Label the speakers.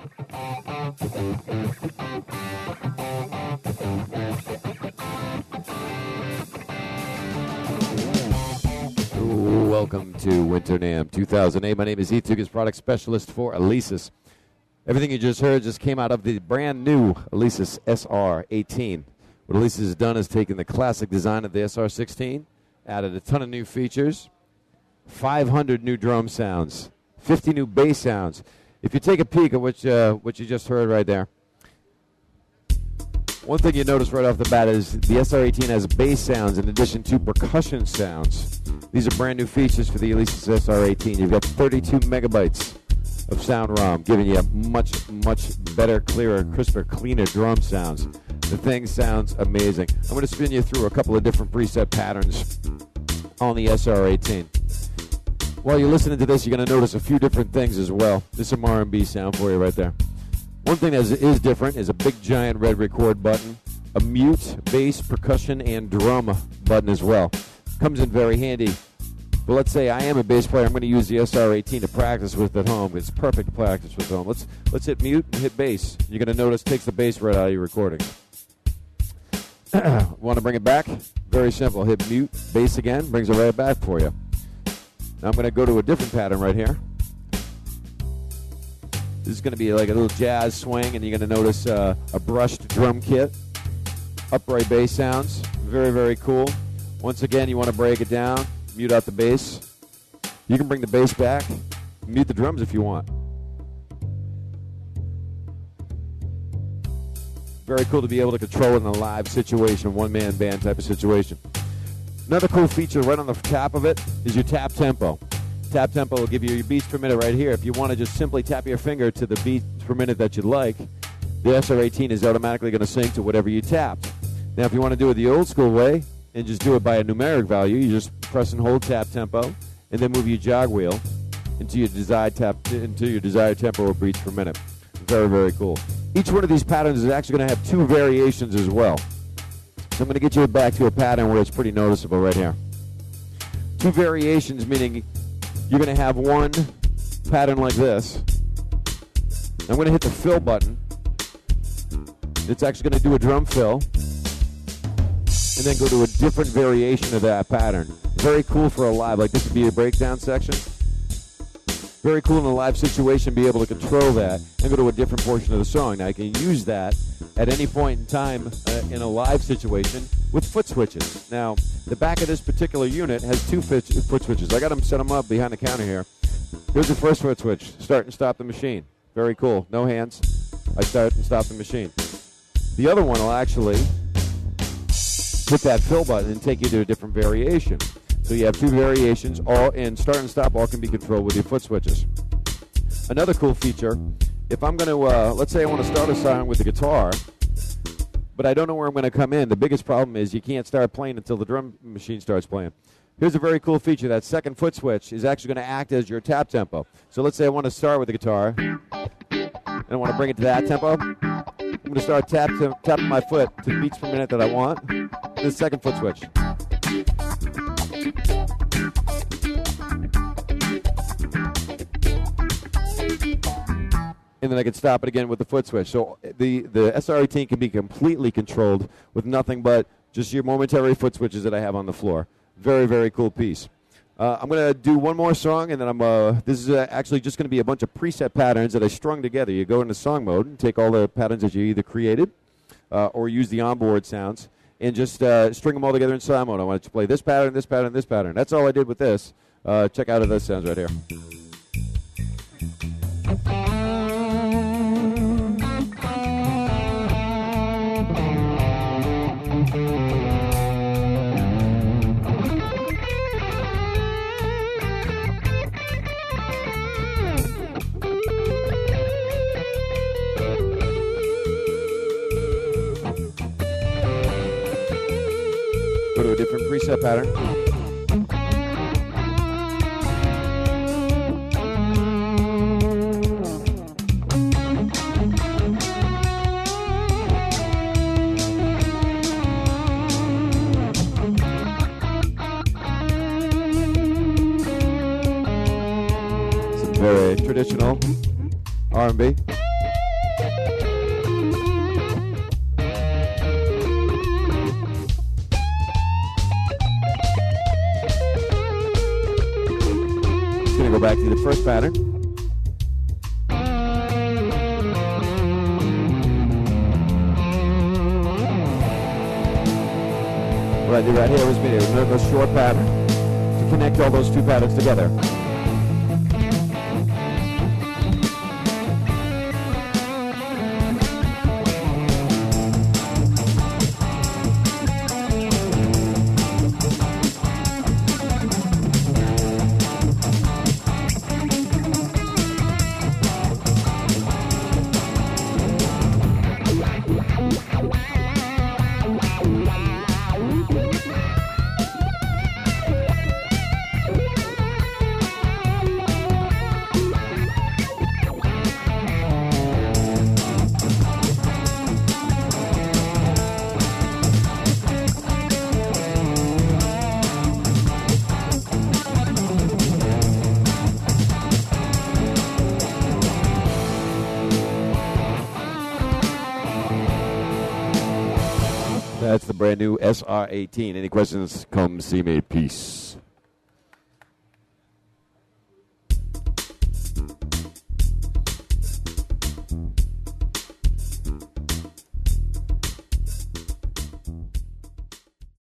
Speaker 1: Welcome to Winter NAMM 2008. My name is Etugis, product specialist for Alesis. Everything you just heard just came out of the brand new Alesis SR-18. What Alesis has done is taken the classic design of the SR-16, added a ton of new features, 500 new drum sounds, 50 new bass sounds. If you take a peek at what you just heard right there, one thing you notice right off the bat is the SR-18 has bass sounds in addition to percussion sounds. These are brand new features for the Alesis SR-18. You've got 32 megabytes of sound ROM, giving you much better, clearer, crisper, cleaner drum sounds. The thing sounds amazing. I'm going to spin you through a couple of different preset patterns on the SR-18. While you're listening to this, you're going to notice a few different things as well. There's some R&B sound for you right there. One thing that is different is a big giant red record button, a mute, bass, percussion, and drum button as well. Comes in very handy. But let's say I am a bass player. I'm going to use the SR-18 to practice with at home. It's perfect to practice with at home. Let's hit mute and hit bass. You're going to notice it takes the bass right out of your recording. Want to bring it back? Very simple. Hit mute, bass again, brings it right back for you. Now I'm going to go to a different pattern right here. This is going to be like a little jazz swing, and you're going to notice a brushed drum kit, upright bass sounds. Very, very cool. Once again, you want to break it down, mute out the bass. You can bring the bass back, mute the drums if you want. Very cool to be able to control it in a live situation, one-man band type of situation. Another cool feature right on the top of it is your tap tempo. Tap tempo will give you your beats per minute right here. If you want to just simply tap your finger to the beats per minute that you'd like, the SR-18 is automatically going to sync to whatever you tapped. Now, if you want to do it the old school way and just do it by a numeric value, you just press and hold tap tempo and then move your jog wheel into your desired tempo or beats per minute. Very, very cool. Each one of these patterns is actually going to have two variations as well. So I'm going to get you back to a pattern where it's pretty noticeable right here. Two variations, meaning you're going to have one pattern like this. I'm going to hit the fill button. It's actually going to do a drum fill and then go to a different variation of that pattern. Very cool for a live, like this would be a breakdown section. Very cool in a live situation, be able to control that and go to a different portion of the song. Now, you can use that at any point in time in a live situation with foot switches. Now, the back of this particular unit has two foot switches. I got them set them up behind the counter here. Here's the first foot switch, start and stop the machine. Very cool, no hands. I start and stop the machine. The other one will actually hit that fill button and take you to a different variation. So you have two variations, all in start and stop, all can be controlled with your foot switches. Another cool feature, if I'm going to, let's say I want to start a song with the guitar, but I don't know where I'm going to come in. The biggest problem is you can't start playing until the drum machine starts playing. Here's a very cool feature. That second foot switch is actually going to act as your tap tempo. So let's say I want to start with the guitar, and I want to bring it to that tempo. I'm going to start tapping my foot to the beats per minute that I want. The second foot switch. And then I can stop it again with the foot switch. So the SR-18 can be completely controlled with nothing but just your momentary foot switches that I have on the floor. Very, very cool piece. I'm going to do one more song, and then this is actually just going to be a bunch of preset patterns that I strung together. You go into song mode and take all the patterns that you either created or use the onboard sounds and just string them all together in song mode. I want to play this pattern, this pattern, this pattern. That's all I did with this. Check out how this sounds right here. Go to a different preset pattern. Some very traditional R&B. Just going to go back to the first pattern. What I did right here was made a short pattern to connect all those two patterns together. That's the brand new SR-18. Any questions, come see me. Peace.